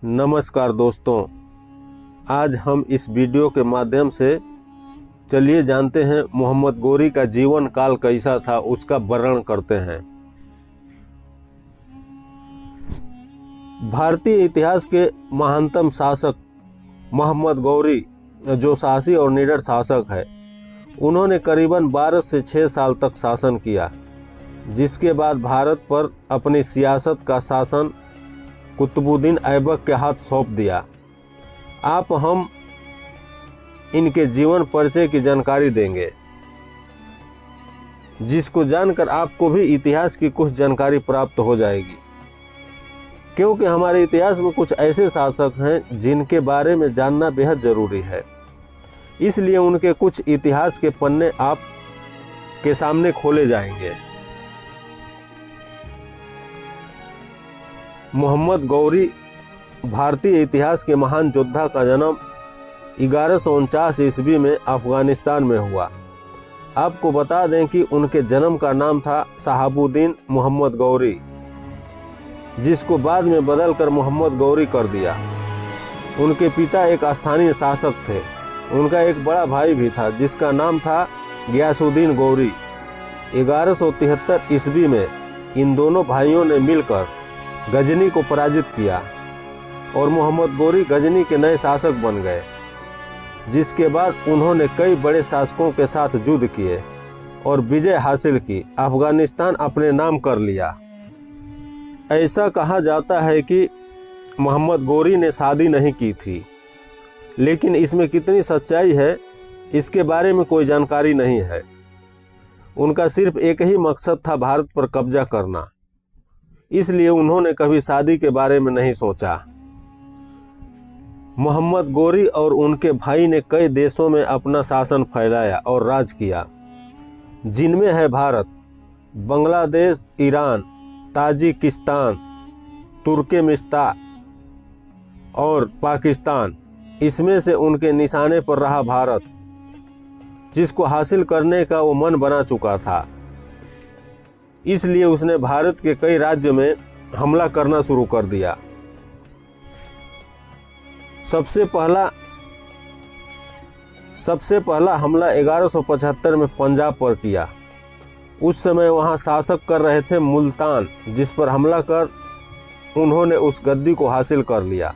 नमस्कार दोस्तों, आज हम इस वीडियो के माध्यम से चलिए जानते हैं मोहम्मद गोरी का जीवन काल कैसा था, उसका वर्णन करते हैं। भारतीय इतिहास के महानतम शासक मोहम्मद गौरी जो साहसी और निडर शासक है, उन्होंने करीबन 12 से 6 साल तक शासन किया, जिसके बाद भारत पर अपनी सियासत का शासन कुतुबुद्दीन ऐबक के हाथ सौंप दिया। आप हम इनके जीवन परिचय की जानकारी देंगे, जिसको जानकर आपको भी इतिहास की कुछ जानकारी प्राप्त हो जाएगी, क्योंकि हमारे इतिहास में कुछ ऐसे शासक हैं जिनके बारे में जानना बेहद ज़रूरी है। इसलिए उनके कुछ इतिहास के पन्ने आप के सामने खोले जाएंगे। मोहम्मद गौरी भारतीय इतिहास के महान योद्धा का जन्म 1149 ईस्वी में अफगानिस्तान में हुआ। आपको बता दें कि उनके जन्म का नाम था शहाबुद्दीन मोहम्मद गौरी, जिसको बाद में बदलकर मोहम्मद गौरी कर दिया। उनके पिता एक स्थानीय शासक थे। उनका एक बड़ा भाई भी था जिसका नाम था गियासुद्दीन गौरी। 1173 ईस्वी में इन दोनों भाइयों ने मिलकर गजनी को पराजित किया और मोहम्मद गौरी गजनी के नए शासक बन गए, जिसके बाद उन्होंने कई बड़े शासकों के साथ युद्ध किए और विजय हासिल की। अफगानिस्तान अपने नाम कर लिया। ऐसा कहा जाता है कि मोहम्मद गौरी ने शादी नहीं की थी, लेकिन इसमें कितनी सच्चाई है इसके बारे में कोई जानकारी नहीं है। उनका सिर्फ एक ही मकसद था, भारत पर कब्जा करना, इसलिए उन्होंने कभी शादी के बारे में नहीं सोचा। मोहम्मद गौरी और उनके भाई ने कई देशों में अपना शासन फैलाया और राज किया, जिनमें है Bharat, Bangladesh, Iran, Tajikistan, Turkmenistan और पाकिस्तान। इसमें से उनके निशाने पर रहा भारत, जिसको हासिल करने का वो मन बना चुका था। इसलिए उसने भारत के कई राज्य में हमला करना शुरू कर दिया। सबसे पहला हमला 1175 में पंजाब पर किया। उस समय वहां शासक कर रहे थे मुल्तान, जिस पर हमला कर उन्होंने उस गद्दी को हासिल कर लिया।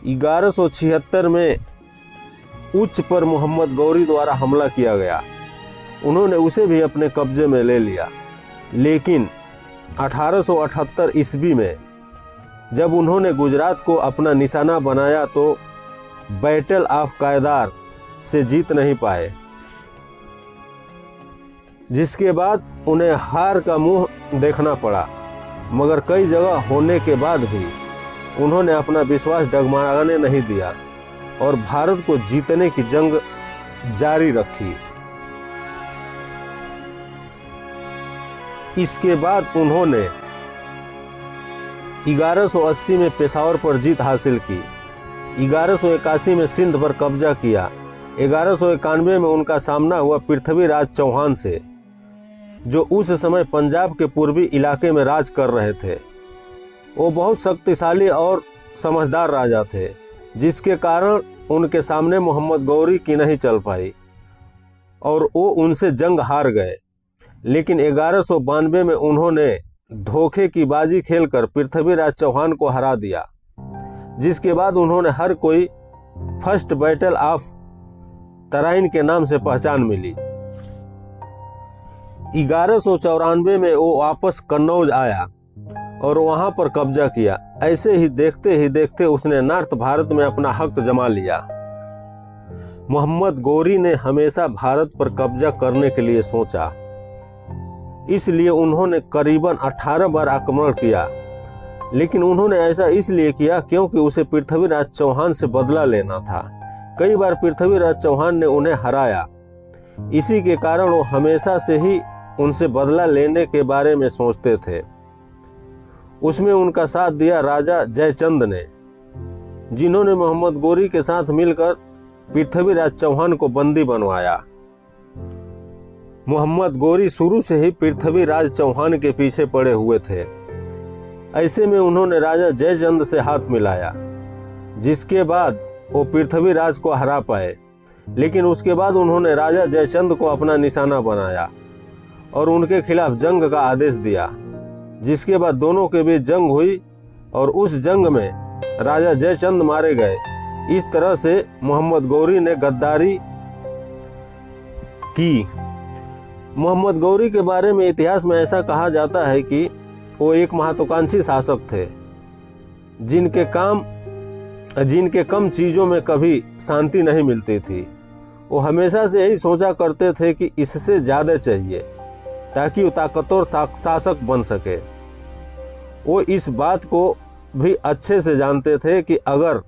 1176 में उच्च पर मोहम्मद गौरी द्वारा हमला किया गया। उन्होंने उसे भी अपने कब्जे में ले लिया, लेकिन 1878 ईस्वी में जब उन्होंने गुजरात को अपना निशाना बनाया तो बैटल ऑफ कायदार से जीत नहीं पाए, जिसके बाद उन्हें हार का मुंह देखना पड़ा। मगर कई जगह होने के बाद भी उन्होंने अपना विश्वास डगमगाने नहीं दिया और भारत को जीतने की जंग जारी रखी। इसके बाद उन्होंने 1180 में पेशावर पर जीत हासिल की। 1181 में सिंध पर कब्जा किया। 1191 में उनका सामना हुआ पृथ्वीराज चौहान से, जो उस समय पंजाब के पूर्वी इलाके में राज कर रहे थे। वो बहुत शक्तिशाली और समझदार राजा थे, जिसके कारण उनके सामने मोहम्मद गौरी की नहीं चल पाई और वो उनसे जंग हार गए। लेकिन 1192 में उन्होंने धोखे की बाजी खेलकर पृथ्वीराज चौहान को हरा दिया, जिसके बाद उन्होंने हर कोई फर्स्ट बैटल ऑफ तराइन के नाम से पहचान मिली। 1194 में वो वापस कन्नौज आया और वहां पर कब्जा किया। ऐसे ही देखते उसने नॉर्थ भारत में अपना हक जमा लिया। मोहम्मद गौरी ने हमेशा भारत पर कब्जा करने के लिए सोचा, इसलिए उन्होंने करीबन 18 बार आक्रमण किया। लेकिन उन्होंने ऐसा इसलिए किया क्योंकि उसे पृथ्वीराज चौहान से बदला लेना था। कई बार पृथ्वीराज चौहान ने उन्हें हराया। इसी के कारण वो हमेशा से ही उनसे बदला लेने के बारे में सोचते थे। उसमें उनका साथ दिया राजा जयचंद ने, जिन्होंने मोहम्मद गौरी के साथ मिलकर पृथ्वीराज चौहान को बंदी बनवाया। मोहम्मद गौरी शुरू से ही पृथ्वीराज चौहान के पीछे पड़े हुए थे। ऐसे में उन्होंने राजा जयचंद से हाथ मिलाया, जिसके बाद वो पृथ्वीराज को हरा पाए। लेकिन उसके बाद उन्होंने राजा जयचंद को अपना निशाना बनाया और उनके खिलाफ जंग का आदेश दिया, जिसके बाद दोनों के बीच जंग हुई और उस जंग में राजा जयचंद मारे गए। इस तरह से मोहम्मद गौरी ने गद्दारी की। मोहम्मद गौरी के बारे में इतिहास में ऐसा कहा जाता है कि वो एक महत्वाकांक्षी शासक थे, जिनके कम चीज़ों में कभी शांति नहीं मिलती थी। वो हमेशा से यही सोचा करते थे कि इससे ज़्यादा चाहिए ताकि वो ताकतवर शासक बन सके। वो इस बात को भी अच्छे से जानते थे कि अगर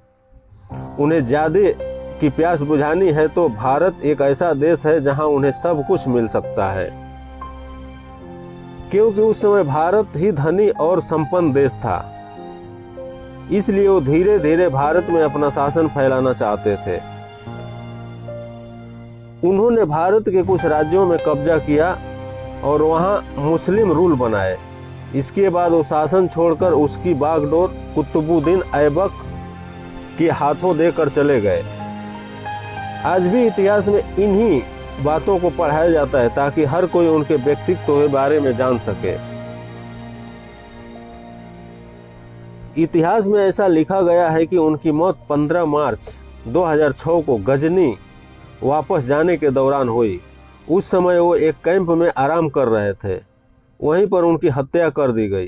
उन्हें ज़्यादा की प्यास बुझानी है तो भारत एक ऐसा देश है जहां उन्हें सब कुछ मिल सकता है, क्योंकि उस समय भारत ही धनी और संपन्न देश था। इसलिए वो धीरे धीरे भारत में अपना शासन फैलाना चाहते थे। उन्होंने भारत के कुछ राज्यों में कब्जा किया और वहां मुस्लिम रूल बनाए। इसके बाद वो शासन छोड़कर उसकी बागडोर कुतुबुद्दीन ऐबक के हाथों देकर चले गए। आज भी इतिहास में इन्हीं बातों को पढ़ाया जाता है ताकि हर कोई उनके व्यक्तित्व के बारे में जान सके। इतिहास में ऐसा लिखा गया है कि उनकी मौत 15 मार्च 2006 को गजनी वापस जाने के दौरान हुई। उस समय वो एक कैंप में आराम कर रहे थे, वहीं पर उनकी हत्या कर दी गई।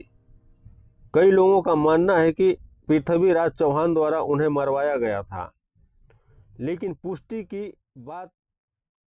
कई लोगों का मानना है कि पृथ्वीराज चौहान द्वारा उन्हें मरवाया गया था, लेकिन पुष्टि की बात